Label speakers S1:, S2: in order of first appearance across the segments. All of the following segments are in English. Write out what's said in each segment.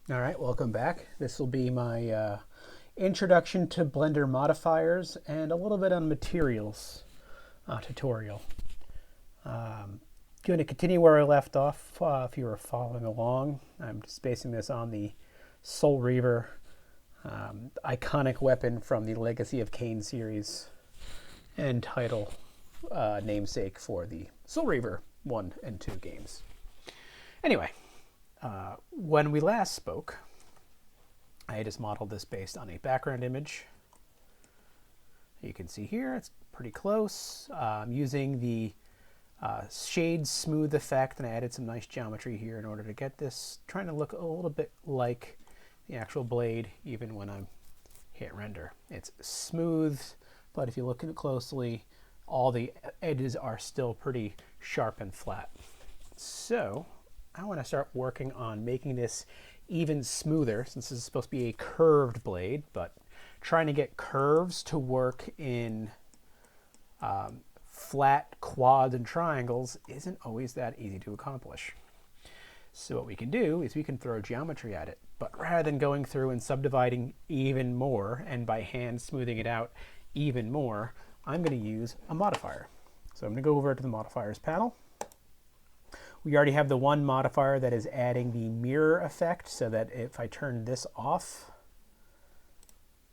S1: All right, welcome back. This will be my introduction to Blender modifiers and a little bit on materials tutorial. Going to continue where I left off. If you were following along, I'm just basing this on the Soul Reaver iconic weapon from the Legacy of Kain series and title namesake for the Soul Reaver 1 and 2 games. Anyway, when we last spoke, I just modeled this based on a background image. You can see here, it's pretty close. I'm using the shade smooth effect, and I added some nice geometry here in order to get this trying to look a little bit like the actual blade, even when I'm hit render. It's smooth, but if you look at it closely, all the edges are still pretty sharp and flat. So I want to start working on making this even smoother, since this is supposed to be a curved blade, but trying to get curves to work in flat quads and triangles isn't always that easy to accomplish. So what we can do is we can throw geometry at it, but rather than going through and subdividing even more and by hand smoothing it out even more, I'm going to use a modifier. So I'm going to go over to the modifiers panel. We already have the one modifier that is adding the mirror effect, so that if I turn this off,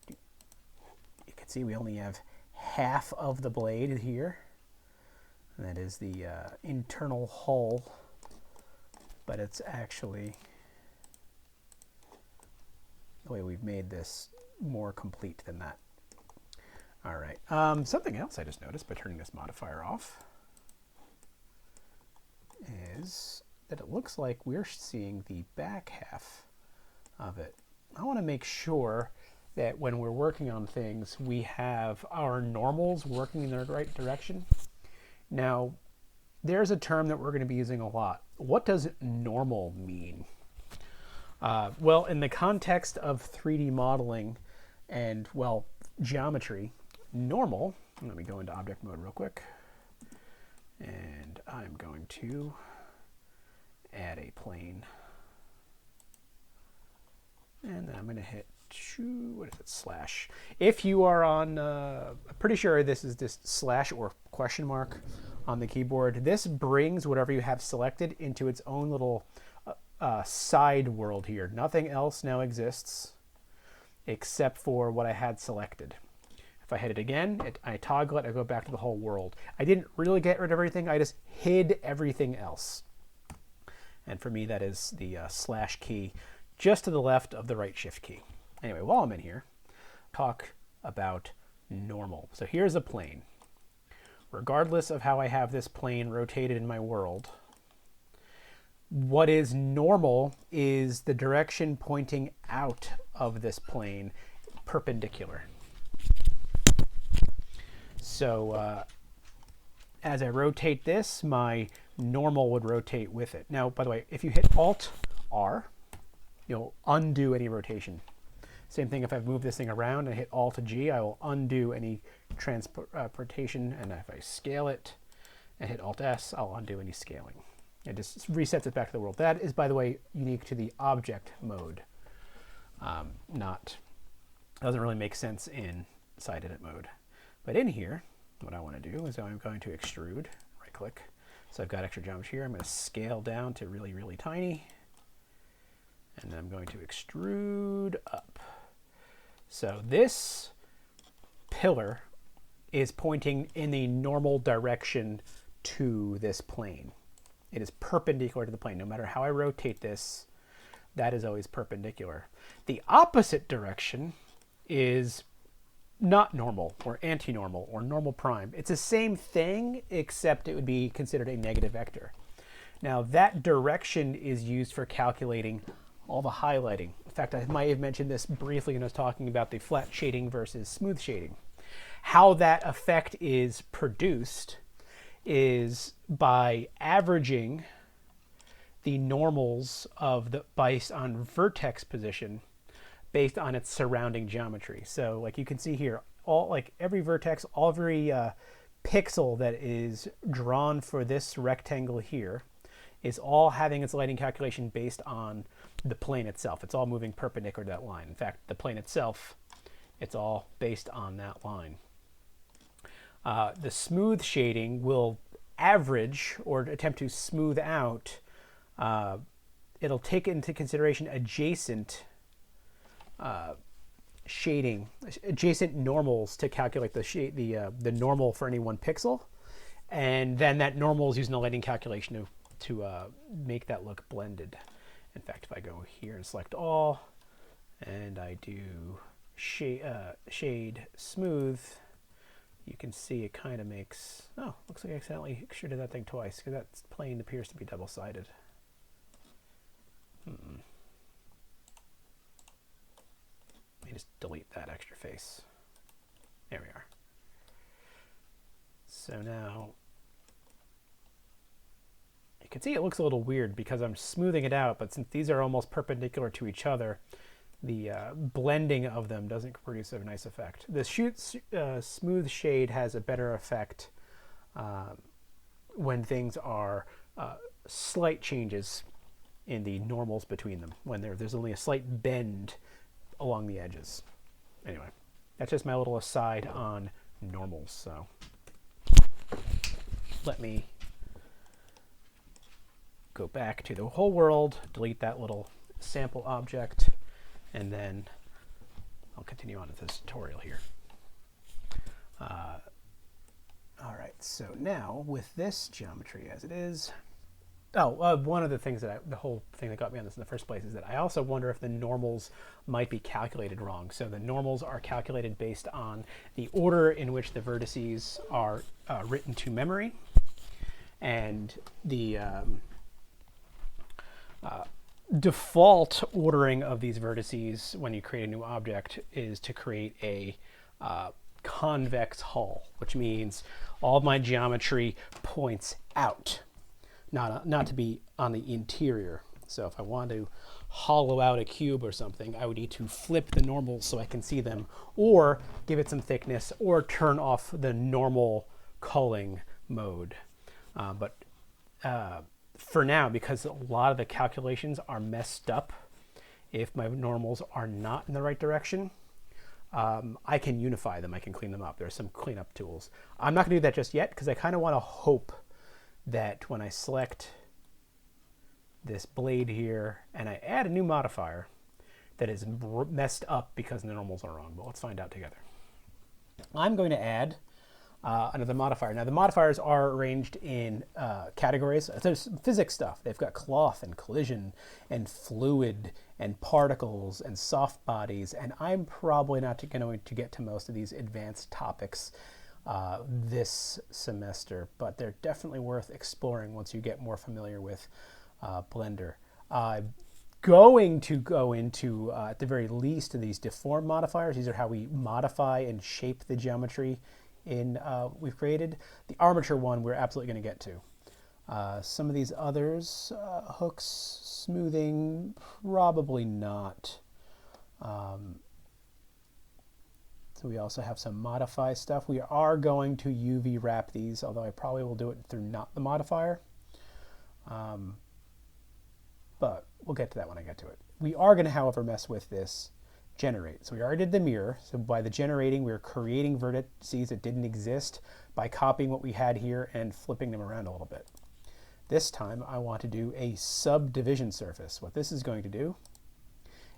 S1: you can see we only have half of the blade here. And that is the internal hull, but it's actually the way we've made this more complete than that. All right, something else I just noticed by turning this modifier off is that it looks like we're seeing the back half of it. I want to make sure that when we're working on things, we have our normals working in the right direction. Now, there's a term that we're going to be using a lot. What does normal mean? Well, in the context of 3D modeling and, well, geometry, normal, let me go into object mode real quick. And I'm going to add a plane. And then I'm going to hit, what is it, slash. If you are on, I'm pretty sure this is this slash or question mark on the keyboard. This brings whatever you have selected into its own little side world here. Nothing else now exists except for what I had selected. If I hit it again, I toggle it, I go back to the whole world. I didn't really get rid of everything, I just hid everything else. And for me, that is the slash key just to the left of the right shift key. Anyway, while I'm in here, talk about normal. So here's a plane. Regardless of how I have this plane rotated in my world, what is normal is the direction pointing out of this plane perpendicular. So as I rotate this, my normal would rotate with it. Now, by the way, if you hit Alt-R, you'll undo any rotation. Same thing if I've moved this thing around and hit Alt-G, I will undo any transportation. And if I scale it and hit Alt-S, I'll undo any scaling. It just resets it back to the world. That is, by the way, unique to the object mode. Doesn't really make sense in side edit mode. But in here, what I want to do is I'm going to extrude, right click. So I've got extra geometry here. I'm going to scale down to really, really tiny. And then I'm going to extrude up. So this pillar is pointing in the normal direction to this plane. It is perpendicular to the plane. No matter how I rotate this, that is always perpendicular. The opposite direction is not normal or anti-normal or normal prime. It's the same thing, except it would be considered a negative vector. Now that direction is used for calculating all the highlighting. In fact, I might have mentioned this briefly when I was talking about the flat shading versus smooth shading. How that effect is produced is by averaging the normals of the based on vertex position based on its surrounding geometry. So like you can see here, every vertex, every pixel that is drawn for this rectangle here is all having its lighting calculation based on the plane itself. It's all moving perpendicular to that line. In fact, the plane itself, it's all based on that line. The smooth shading will average or attempt to smooth out. It'll take into consideration adjacent shading, adjacent normals to calculate the normal for any one pixel, and then that normal is using the lighting calculation to make that look blended. In fact, if I go here and select all, and I do shade smooth, you can see it kind of makes, oh, looks like I accidentally extruded that thing twice because that plane appears to be double-sided. Let me just delete that extra face. There we are. So now you can see it looks a little weird because I'm smoothing it out, but since these are almost perpendicular to each other, the blending of them doesn't produce a nice effect. The smooth shade has a better effect when things are slight changes in the normals between them, when there's only a slight bend along the edges. Anyway, that's just my little aside on normals. So let me go back to the whole world, delete that little sample object, and then I'll continue on with this tutorial here. All right, so now with this geometry as it is, one of the things the whole thing that got me on this in the first place is that I also wonder if the normals might be calculated wrong. So the normals are calculated based on the order in which the vertices are written to memory, and the default ordering of these vertices when you create a new object is to create a convex hull, which means all of my geometry points out, not to be on the interior. So if I want to hollow out a cube or something, I would need to flip the normals so I can see them, or give it some thickness, or turn off the normal culling mode. But for now, because a lot of the calculations are messed up, if my normals are not in the right direction, I can unify them. I can clean them up. There's some cleanup tools. I'm not going to do that just yet because I kind of want to hope that when I select this blade here and I add a new modifier that is messed up because the normals are wrong. But let's find out together. I'm going to add another modifier. Now the modifiers are arranged in categories. There's physics stuff. They've got cloth and collision and fluid and particles and soft bodies, and I'm probably not going to get to most of these advanced topics this semester, but they're definitely worth exploring once you get more familiar with Blender. Going to go into, at the very least, these deform modifiers. These are how we modify and shape the geometry we've created. The armature one we're absolutely going to get to. Some of these others, hooks, smoothing, probably not. So we also have some modify stuff. We are going to UV wrap these, although I probably will do it through not the modifier. But we'll get to that when I get to it. We are going to, however, mess with this generate. So we already did the mirror. So by the generating, we're creating vertices that didn't exist by copying what we had here and flipping them around a little bit. This time I want to do a subdivision surface. What this is going to do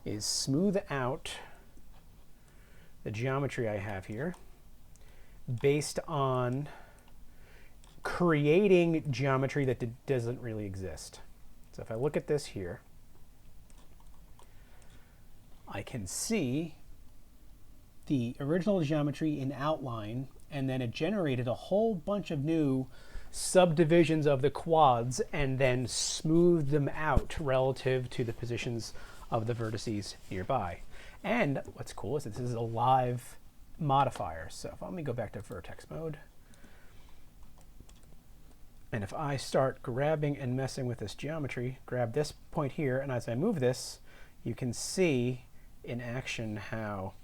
S1: is smooth out the geometry I have here based on creating geometry that doesn't really exist. So if I look at this here, I can see the original geometry in outline, and then it generated a whole bunch of new subdivisions of the quads and then smoothed them out relative to the positions of the vertices nearby. And what's cool is that this is a live modifier. So let me go back to vertex mode. And if I start grabbing and messing with this geometry, grab this point here, and as I move this, you can see in action how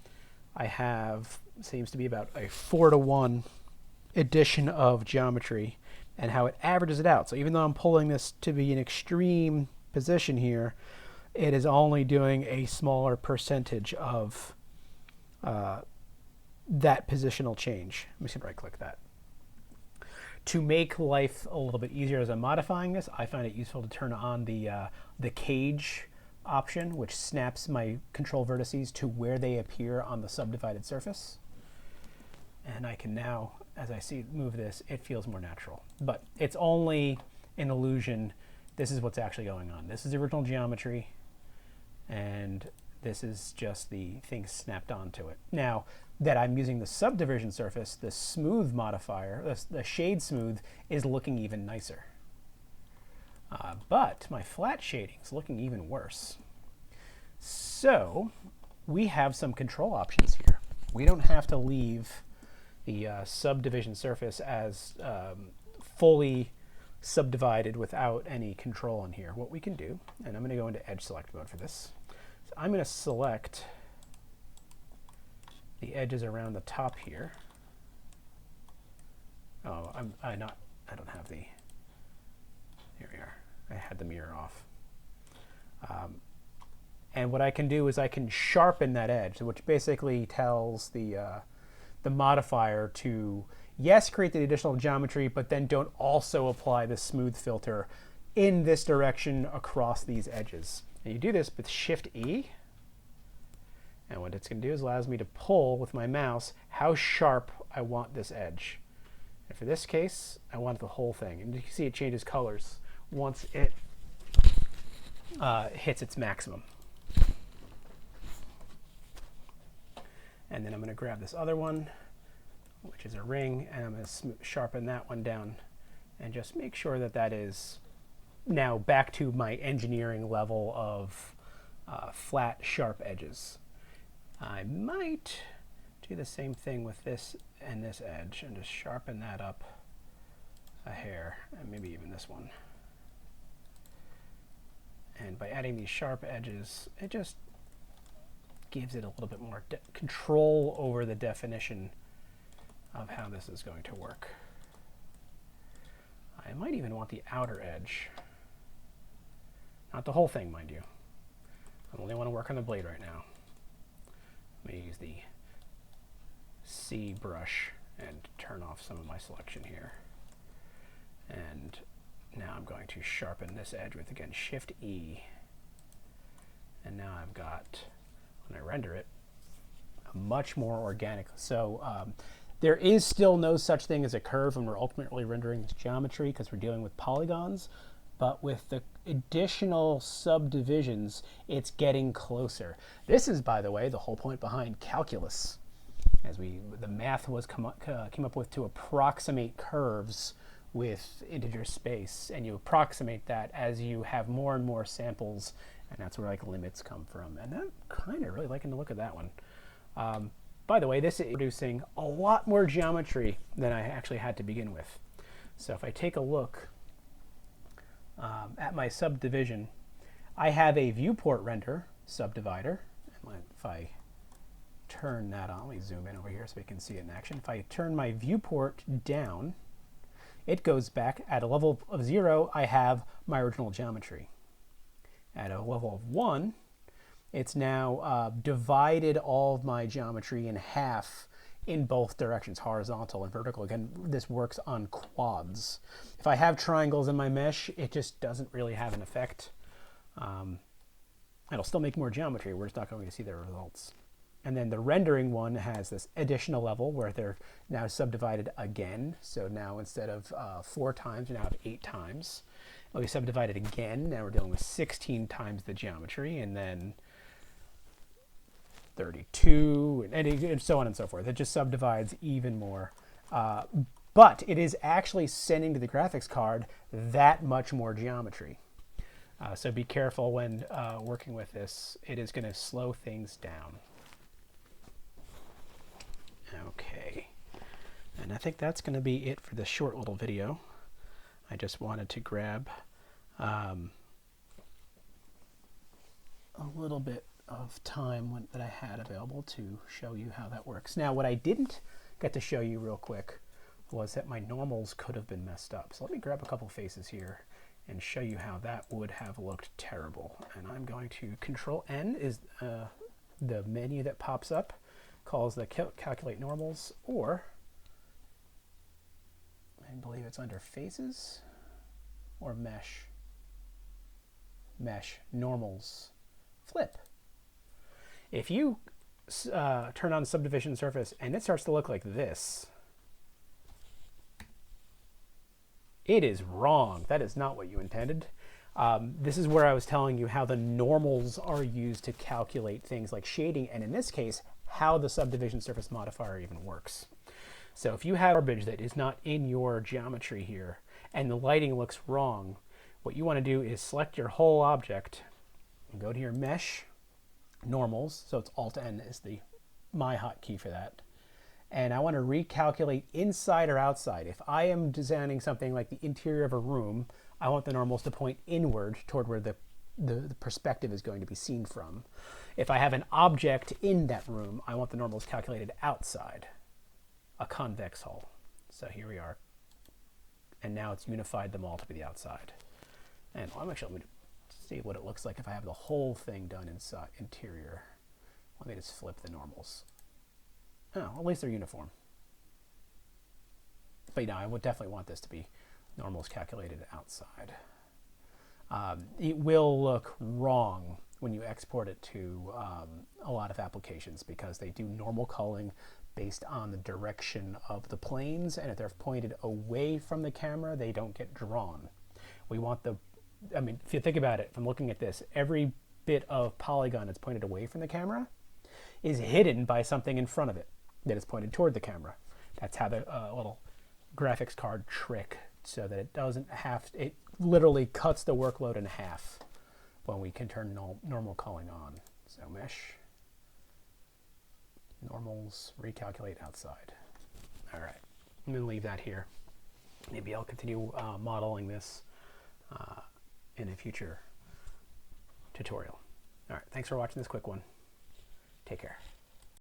S1: I have, seems to be about a 4-to-1 addition of geometry, and how it averages it out. So even though I'm pulling this to be an extreme position here, it is only doing a smaller percentage of that positional change. I'm just going to right click that. To make life a little bit easier as I'm modifying this, I find it useful to turn on the cage option, which snaps my control vertices to where they appear on the subdivided surface. And I can now, as I move this, it feels more natural. But it's only an illusion. This is what's actually going on. This is the original geometry, and this is just the thing snapped onto it. Now that I'm using the subdivision surface, the smooth modifier, the shade smooth, is looking even nicer. But my flat shading is looking even worse. So we have some control options here. We don't have to leave the subdivision surface as fully subdivided without any control in here. What we can do, and I'm going to go into edge select mode for this. So I'm going to select the edges around the top here. Oh, I don't have the, here we are. I had the mirror off. And what I can do is I can sharpen that edge, which basically tells the modifier to, yes, create the additional geometry, but then don't also apply the smooth filter in this direction across these edges. And you do this with Shift E. And what it's going to do is allows me to pull with my mouse how sharp I want this edge. And for this case, I want the whole thing. And you can see it changes colors once it hits its maximum. And then I'm going to grab this other one, which is a ring, and I'm going to sharpen that one down and just make sure that that is now back to my engineering level of flat, sharp edges. I might do the same thing with this and this edge and just sharpen that up a hair, and maybe even this one. And by adding these sharp edges, it just gives it a little bit more control over the definition of how this is going to work. I might even want the outer edge. Not the whole thing, mind you. I only want to work on the blade right now. Let me use the C brush and turn off some of my selection here. And now I'm going to sharpen this edge with, again, Shift E. And now I've got, when I render it, a much more organic. So there is still no such thing as a curve when we're ultimately rendering this geometry because we're dealing with polygons. But with the additional subdivisions, it's getting closer. This is, by the way, the whole point behind calculus, as the math was came up with to approximate curves with integer space, and you approximate that as you have more and more samples, and that's where like limits come from. And I'm kind of really liking the look of that one. By the way, this is producing a lot more geometry than I actually had to begin with. So if I take a look at my subdivision, I have a viewport render subdivider. And if I turn that on, let me zoom in over here so we can see it in action. If I turn my viewport down, it goes back at a level of 0. I have my original geometry. At a level of 1, it's now divided all of my geometry in half in both directions, horizontal and vertical. Again, this works on quads. If I have triangles in my mesh, it just doesn't really have an effect. It'll still make more geometry. We're just not going to see the results. And then the rendering one has this additional level where they're now subdivided again. So now instead of 4 times, we now have 8 times. We subdivided again. Now we're dealing with 16 times the geometry, and then 32, and so on and so forth. It just subdivides even more. But it is actually sending to the graphics card that much more geometry. So be careful when working with this. It is going to slow things down. Okay. And I think that's going to be it for this short little video. I just wanted to grab a little bit of time that I had available to show you how that works. Now, what I didn't get to show you real quick was that my normals could have been messed up. So let me grab a couple faces here and show you how that would have looked terrible. And I'm going to Control N is the menu that pops up, calls the calculate normals, or I believe it's under faces or mesh. Mesh, normals, flip. If you turn on subdivision surface and it starts to look like this, it is wrong. That is not what you intended. This is where I was telling you how the normals are used to calculate things like shading, and in this case, how the subdivision surface modifier even works. So if you have garbage that is not in your geometry here, and the lighting looks wrong, what you want to do is select your whole object and go to your mesh, normals, so it's Alt-N is my hotkey for that. And I want to recalculate inside or outside. If I am designing something like the interior of a room, I want the normals to point inward toward where the perspective is going to be seen from. If I have an object in that room, I want the normals calculated outside, a convex hull. So here we are. And now it's unified them all to be the outside. And I'm actually going to see what it looks like if I have the whole thing done inside interior. Let me just flip the normals. Oh, at least they're uniform. But I would definitely want this to be normals calculated outside. It will look wrong when you export it to a lot of applications because they do normal culling based on the direction of the planes, and if they're pointed away from the camera, they don't get drawn. We want if you think about it, if I'm looking at this, every bit of polygon that's pointed away from the camera is hidden by something in front of it that is pointed toward the camera. That's how the little graphics card trick, so that it doesn't it literally cuts the workload in half when we can turn normal culling on. So mesh, normals, recalculate outside. All right, I'm gonna leave that here. Maybe I'll continue modeling this in a future tutorial. All right, thanks for watching this quick one. Take care.